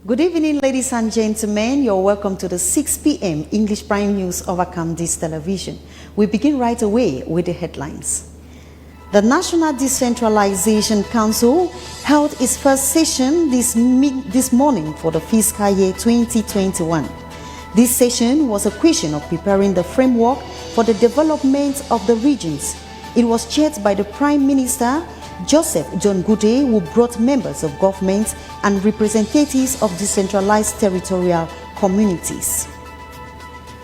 Good evening, ladies and gentlemen. You're welcome to the 6 p.m. English Prime News of Akamdis Television. We begin right away with the headlines. The National Decentralization Council held its first session this morning for the fiscal year 2021. This session was a question of preparing the framework for the development of the regions. It was chaired by the Prime Minister, Joseph John Goode, who brought members of government and representatives of decentralized territorial communities.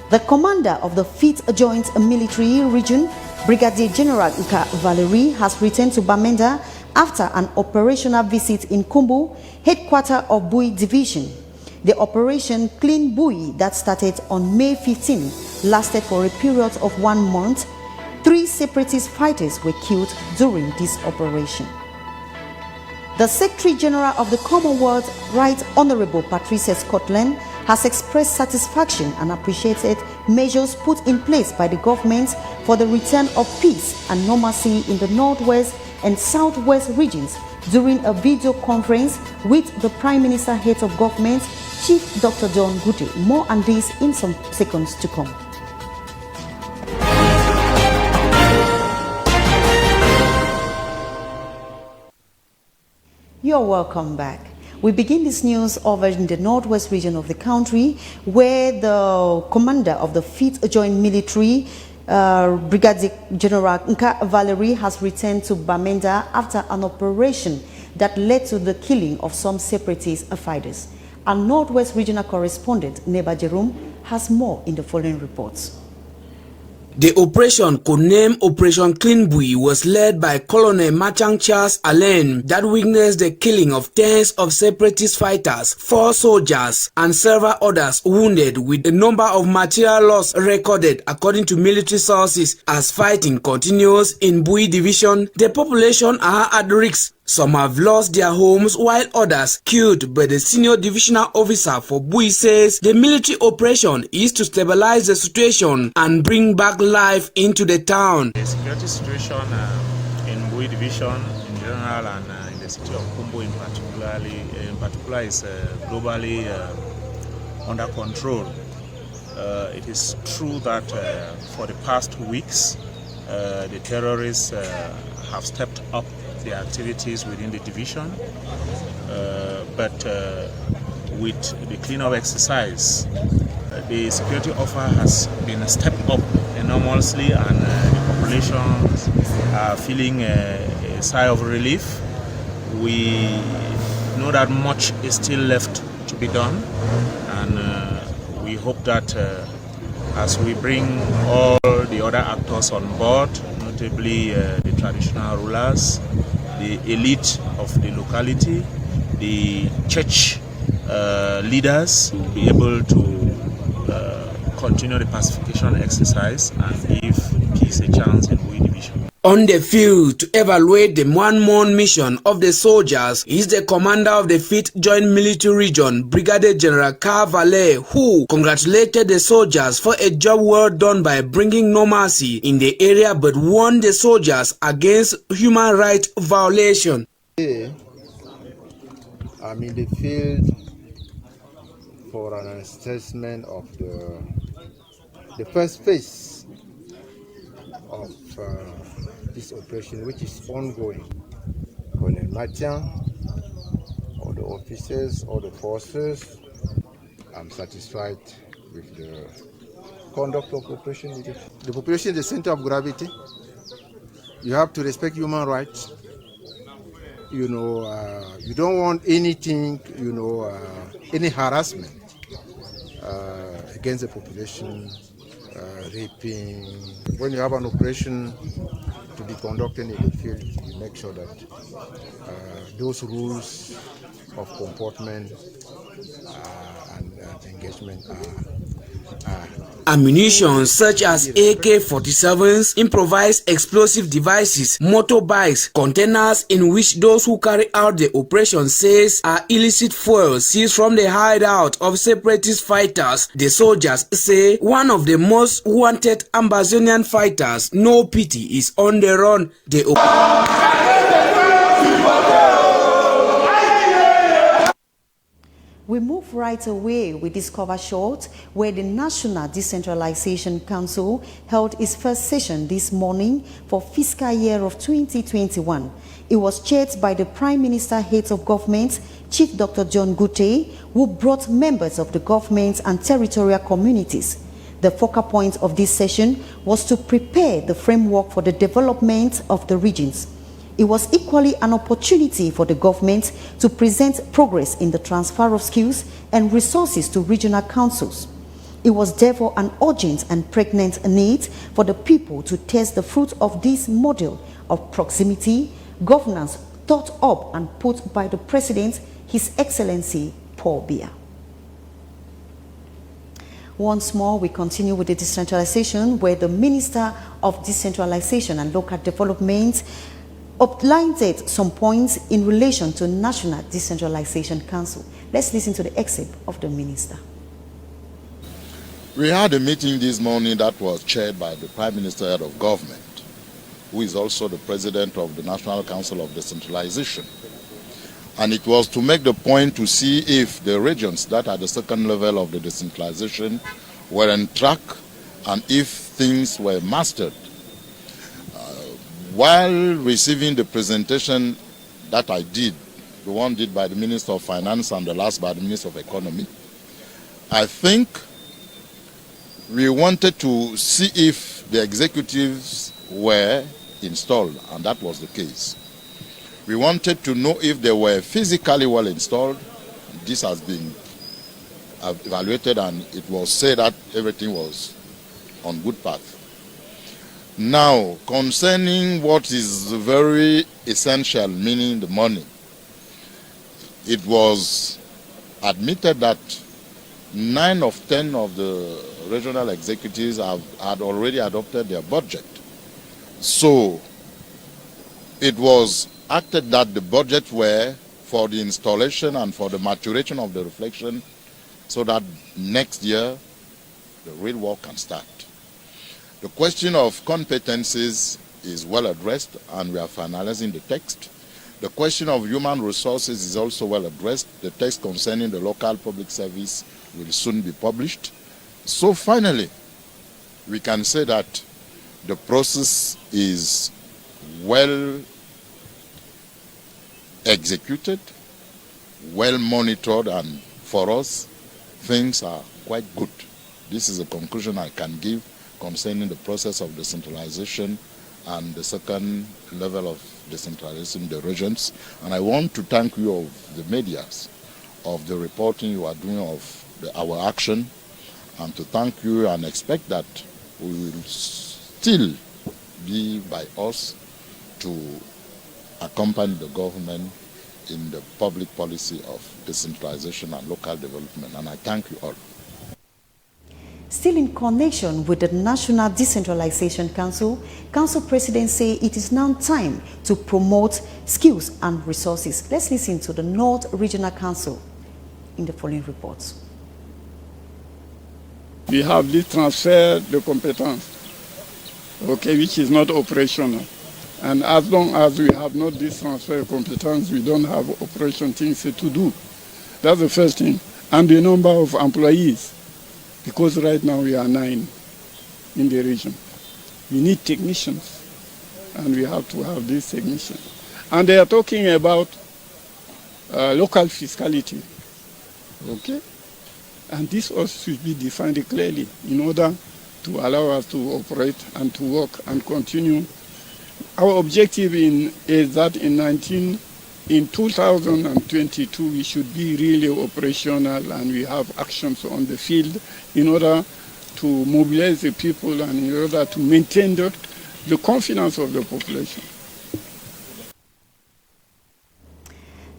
The commander of the 5th Joint Military Region, Brigadier General Valerie, has returned to Bamenda after an operational visit in Kumbu, headquarters of Bui Division. The operation Clean Bui that started on May 15 lasted for a period of 1 month. 3 separatist fighters were killed during this operation. The Secretary General of the Commonwealth, Right Honorable Patricia Scotland, has expressed satisfaction and appreciated measures put in place by the government for the return of peace and normalcy in the Northwest and Southwest regions during a video conference with the Prime Minister, Head of Government, Chief Dr. John Goode. More on this in some seconds to come. You're welcome back. We begin this news over in the northwest region of the country, where the commander of the 5th Joint Military, Brigadier General Valerie, has returned to Bamenda after an operation that led to the killing of some separatist fighters. Our northwest regional correspondent, Neba Jerome, has more in the following reports. The operation, codenamed Operation Clean Bui, was led by Colonel Machang Charles Allen that witnessed the killing of tens of separatist fighters, 4 soldiers, and several others wounded, with a number of material loss recorded according to military sources. As fighting continues in Bui Division, the population are at risk. Some have lost their homes, while others killed, but the senior divisional officer for Bui says the military operation is to stabilize the situation and bring back life into the town. The security situation in Bui Division in general and in the city of Kumbu in particular is globally under control. It is true that for the past weeks the terrorists have stepped up the activities within the division, but with the cleanup exercise, the security offer has been stepped up enormously, and the population are feeling a sigh of relief. We know that much is still left to be done, and we hope that as we bring all the other actors on board, notably the traditional rulers, the elite of the locality, the church leaders, will be able to continue the pacification exercise and give peace a chance in Bui Division. On the field to evaluate the 1-month mission of the soldiers is the commander of the 5th Joint Military Region, Brigadier General Vale, who congratulated the soldiers for a job well done by bringing normalcy in the area, but warned the soldiers against human rights violation. I'm in the field for an assessment of the first phase of this operation, which is ongoing. Colonel Matian, all the officers, all the forces, I'm satisfied with the conduct of operation. The population is the center of gravity. You have to respect human rights. You don't want anything, any harassment against the population, raping. When you have an operation to be conducted in the field, you make sure that those rules of comportment and engagement are Ammunition such as AK-47s, improvised explosive devices, motorbikes, containers in which those who carry out the operation says are illicit fuel seized from the hideout of separatist fighters. The soldiers say one of the most wanted Ambazonian fighters, No Pity, is on the run. We move right away with this cover short, where the National Decentralization Council held its first session this morning for fiscal year of 2021. It was chaired by the Prime Minister, Head of Government, Chief Dr. John Gute, who brought members of the government and territorial communities. The focal point of this session was to prepare the framework for the development of the regions. It was equally an opportunity for the government to present progress in the transfer of skills and resources to regional councils. It was therefore an urgent and pregnant need for the people to test the fruit of this model of proximity governance thought up and put by the President, His Excellency Paul Biya. Once more, we continue with the decentralization, where the Minister of Decentralization and Local Development outlined some points in relation to National Decentralization Council. Let's listen to the excerpt of the Minister. We had a meeting this morning that was chaired by the Prime Minister, Head of Government, who is also the President of the National Council of Decentralization. And it was to make the point to see if the regions that are the second level of the decentralization were on track and if things were mastered. While receiving the presentation that I did, the one did by the Minister of Finance and the last by the Minister of Economy, I think we wanted to see if the executives were installed, and that was the case. We wanted to know if they were physically well installed. This has been evaluated and it was said that everything was on good path. Now, concerning what is very essential, meaning the money, it was admitted that 9 of 10 of the regional executives had already adopted their budget. So, it was acted that the budget were for the installation and for the maturation of the reflection so that next year the real work can start. The question of competencies is well addressed and we are finalizing the text. The question of human resources is also well addressed. The text concerning the local public service will soon be published. So finally, we can say that the process is well executed, well monitored, and for us, things are quite good. This is a conclusion I can give concerning the process of decentralization and the second level of decentralization in the regions. And I want to thank you of the medias of the reporting you are doing of our action, and to thank you and expect that we will still be by us to accompany the government in the public policy of decentralization and local development. And I thank you all. Still in connection with the National Decentralization Council, Council President say it is now time to promote skills and resources. Let's listen to the North Regional Council in the following reports. We have this transfer de competence, okay, which is not operational. And as long as we have not this transfer of competence, we don't have operation things to do. That's the first thing. And the number of employees, because right now we are 9 in the region. We need technicians, and we have to have these technicians. And they are talking about local fiscality, okay? And this also should be defined clearly in order to allow us to operate and to work and continue. Our objective is that in 2022 we should be really operational and we have actions on the field in order to mobilize the people and in order to maintain the confidence of the population.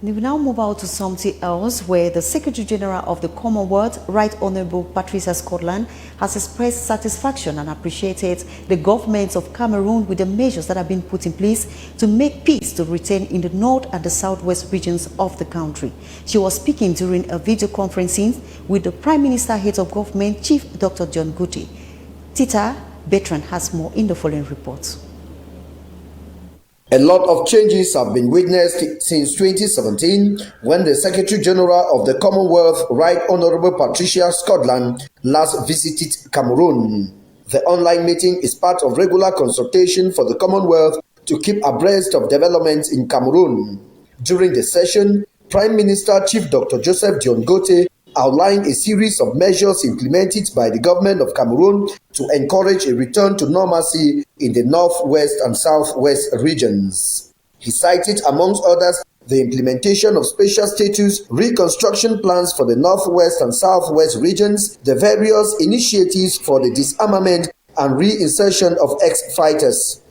We will now move out to something else, where the Secretary General of the Commonwealth, Right Honourable Patricia Scotland, has expressed satisfaction and appreciated the governments of Cameroon with the measures that have been put in place to make peace to return in the north and the southwest regions of the country. She was speaking during a video conferencing with the Prime Minister, Head of Government, Chief Dr. John Gute. Tita Bertrand has more in the following reports. A lot of changes have been witnessed since 2017 when the Secretary General of the Commonwealth, Right Honourable Patricia Scotland, last visited Cameroon. The online meeting is part of regular consultation for the Commonwealth to keep abreast of developments in Cameroon. During the session, Prime Minister Chief Dr. Joseph Dion Gote outlined a series of measures implemented by the government of Cameroon to encourage a return to normalcy in the northwest and southwest regions. He cited, amongst others, the implementation of special status reconstruction plans for the northwest and southwest regions, the various initiatives for the disarmament and reinsertion of ex-fighters.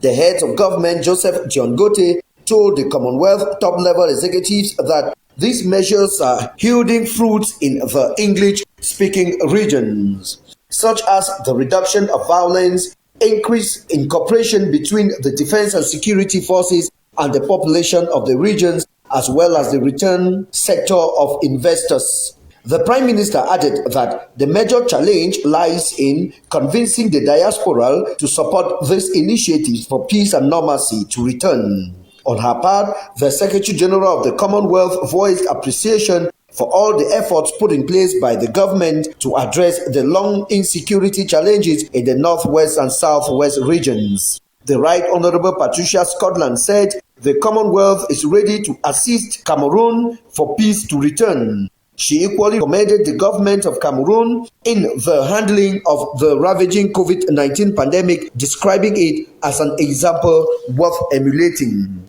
The head of government, Joseph Dion Gote, told the Commonwealth top-level executives that these measures are yielding fruits in the English-speaking regions, such as the reduction of violence, increase in cooperation between the defense and security forces and the population of the regions, as well as the return sector of investors. The Prime Minister added that the major challenge lies in convincing the diaspora to support these initiatives for peace and normalcy to return. On her part, the Secretary General of the Commonwealth voiced appreciation for all the efforts put in place by the government to address the long insecurity challenges in the northwest and southwest regions. The Right Honourable Patricia Scotland said the Commonwealth is ready to assist Cameroon for peace to return. She equally commended the government of Cameroon in the handling of the ravaging COVID-19 pandemic, describing it as an example worth emulating.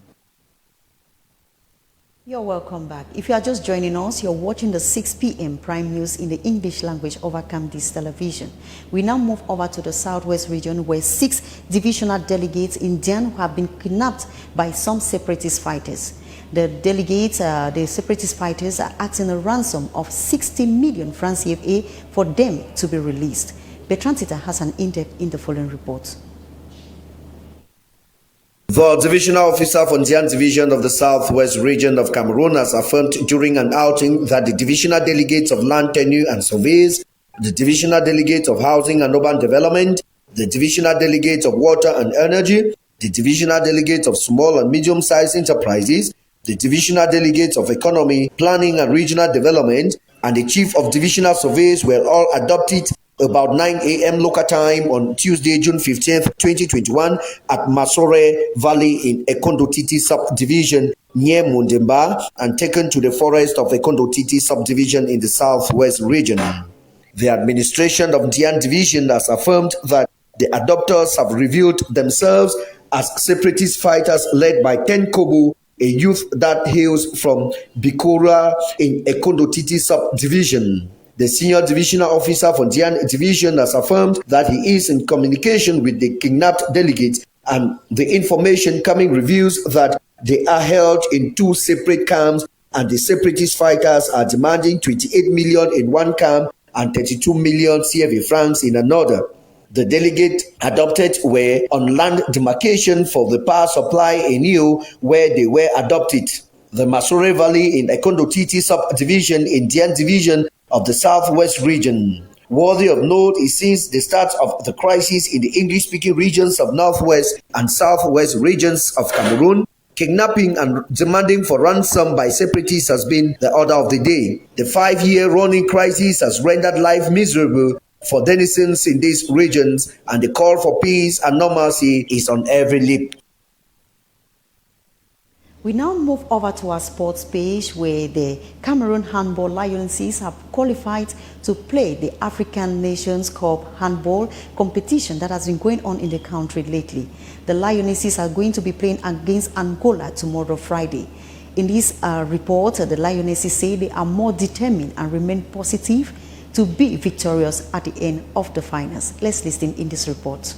You're welcome back. If you are just joining us, you're watching the 6 p.m. Prime News in the English language over Camdis Television. We now move over to the Southwest region where 6 divisional delegates in Dian have been kidnapped by some separatist fighters. The delegates, the separatist fighters, are asking a ransom of 60 million francs CFA for them to be released. Bertrand Tita has an in-depth in the following report. The divisional officer for Dian Division of the Southwest region of Cameroon has affirmed during an outing that the divisional delegates of land tenure and surveys, the divisional delegates of housing and urban development, the divisional delegates of water and energy, the divisional delegates of small and medium-sized enterprises, the divisional delegates of economy, planning and regional development, and the chief of divisional surveys were all adopted about 9 a.m. local time on Tuesday, June 15th, 2021 at Masore Valley in Ekondo Titi subdivision near Mundemba and taken to the forest of Ekondo Titi subdivision in the southwest region. The administration of Dian Division has affirmed that the adopters have revealed themselves as separatist fighters led by Ten Kobo, a youth that hails from Bikora in Ekondo Titi subdivision. The senior divisional officer for Dian Division has affirmed that he is in communication with the kidnapped delegates, and the information coming reveals that they are held in 2 separate camps and the separatist fighters are demanding 28 million in one camp and 32 million CFA francs in another. The delegate adopted were on land demarcation for the power supply in Eo where they were adopted. The Masore Valley in Ekondo Titi subdivision in Dian Division of the Southwest region. Worthy of note is since the start of the crisis in the English-speaking regions of Northwest and Southwest regions of Cameroon, kidnapping and demanding for ransom by separatists has been the order of the day. The 5-year running crisis has rendered life miserable for denizens in these regions, and the call for peace and normalcy is on every lip. We now move over to our sports page where the Cameroon Handball Lionesses have qualified to play the African Nations Cup handball competition that has been going on in the country lately. The Lionesses are going to be playing against Angola tomorrow, Friday. In this report, the Lionesses say they are more determined and remain positive to be victorious at the end of the finals. Let's listen in this report.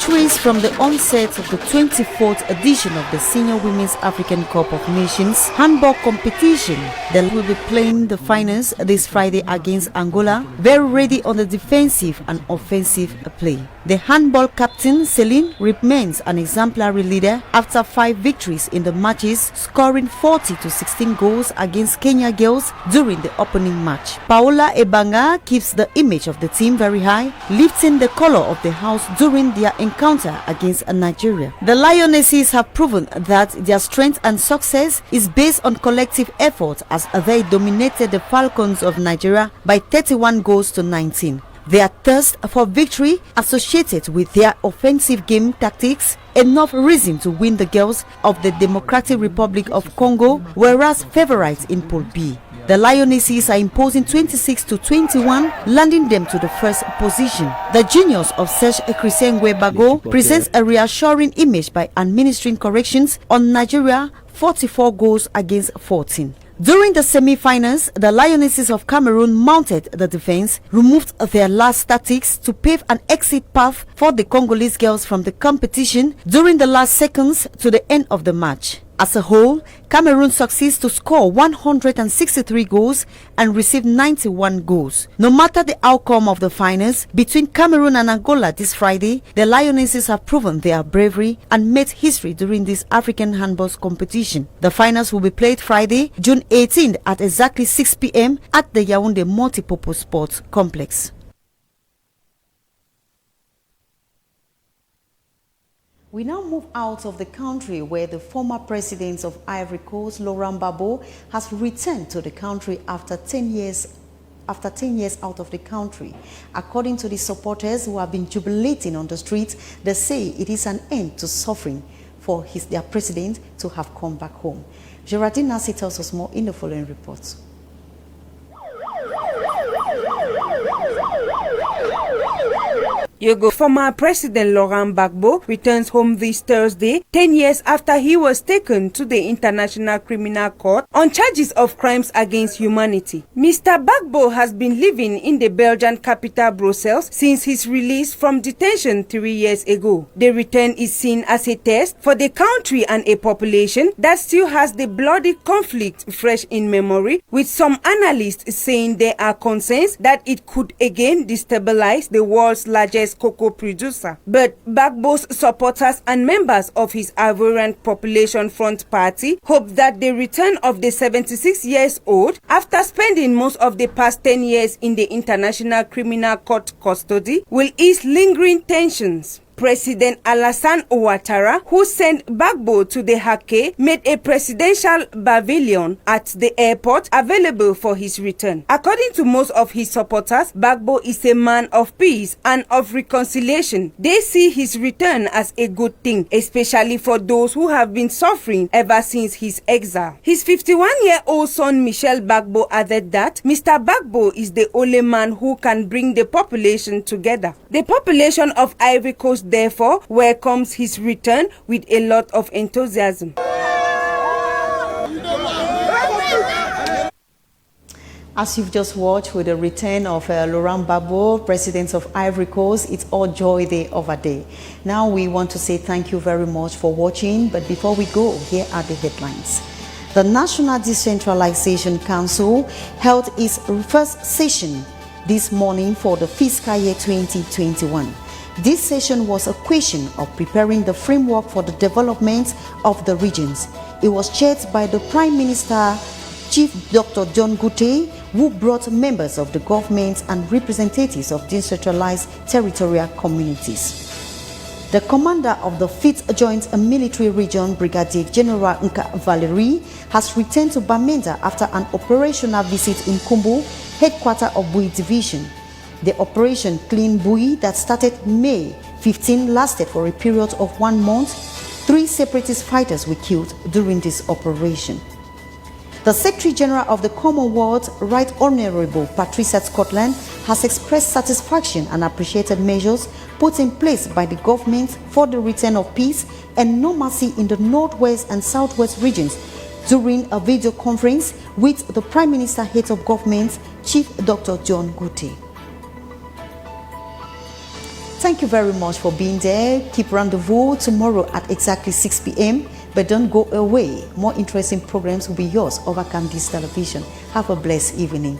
victories from the onset of the 24th edition of the Senior Women's African Cup of Nations handball competition. They will be playing the finals this Friday against Angola, very ready on the defensive and offensive play. The handball captain, Celine, remains an exemplary leader after 5 victories in the matches, scoring 40 to 16 goals against Kenya girls during the opening match. Paola Ebanga keeps the image of the team very high, lifting the color of the house during their encounter against Nigeria. The Lionesses have proven that their strength and success is based on collective effort as they dominated the Falcons of Nigeria by 31 goals to 19. Their thirst for victory associated with their offensive game tactics enough reason to win the girls of the Democratic Republic of Congo, whereas favorites in Pool B. The Lionesses are imposing 26 to 21, landing them to the first position. The juniors of Serge Chrisengwe Bago presents a reassuring image by administering corrections on Nigeria, 44 goals against 14. During the semi-finals, the Lionesses of Cameroon mounted the defense, removed their last tactics to pave an exit path for the Congolese girls from the competition during the last seconds to the end of the match. As a whole, Cameroon succeeds to score 163 goals and receive 91 goals. No matter the outcome of the finals between Cameroon and Angola this Friday, the Lionesses have proven their bravery and made history during this African handball competition. The finals will be played Friday, June 18th at exactly 6 p.m. at the Yaoundé Multipurpose Sports Complex. We now move out of the country where the former president of Ivory Coast, Laurent Gbagbo, has returned to the country after 10 years out of the country. According to the supporters who have been jubilating on the streets, they say it is an end to suffering for their president to have come back home. Geraldine Nasi tells us more in the following report. Former President Laurent Gbagbo returns home this Thursday, 10 years after he was taken to the International Criminal Court on charges of crimes against humanity. Mr. Gbagbo has been living in the Belgian capital Brussels since his release from detention 3 years ago. The return is seen as a test for the country and a population that still has the bloody conflict fresh in memory, with some analysts saying there are concerns that it could again destabilize the world's largest cocoa producer. But Gbagbo's supporters and members of his Ivorian Population Front Party hope that the return of the 76-year-old, after spending most of the past 10 years in the International Criminal Court custody, will ease lingering tensions. President Alassane Ouattara, who sent Gbagbo to the Hague, made a presidential pavilion at the airport available for his return. According to most of his supporters, Gbagbo is a man of peace and of reconciliation. They see his return as a good thing, especially for those who have been suffering ever since his exile. His 51-year-old son Michel Gbagbo added that Mr. Gbagbo is the only man who can bring the population together. The population of Ivory Coast therefore welcomes his return with a lot of enthusiasm. As you've just watched with the return of Laurent Gbagbo, President of Ivory Coast, it's all joy day over day. Now we want to say thank you very much for watching, but before we go, here are the headlines. The National Decentralization Council held its first session this morning for the fiscal year 2021. This session was a question of preparing the framework for the development of the regions. It was chaired by the Prime Minister, Chief Dr. John Gute, who brought members of the government and representatives of decentralized territorial communities. The commander of the 5th Joint Military Region, Brigadier General Nka Valerie, has returned to Bamenda after an operational visit in Kumbu, headquarters of Bui Division. The Operation Clean Bui that started May 15 lasted for a period of 1 month. 3 separatist fighters were killed during this operation. The Secretary General of the Commonwealth, Right Honourable Patricia Scotland, has expressed satisfaction and appreciated measures put in place by the government for the return of peace and normalcy in the Northwest and Southwest regions during a video conference with the Prime Minister, Head of Government, Chief Dr. John Gute. Thank Thank you very much for being there. Keep rendezvous tomorrow at exactly 6 p.m. But don't go away. More interesting programs will be yours over Camdis Television. Have a blessed evening.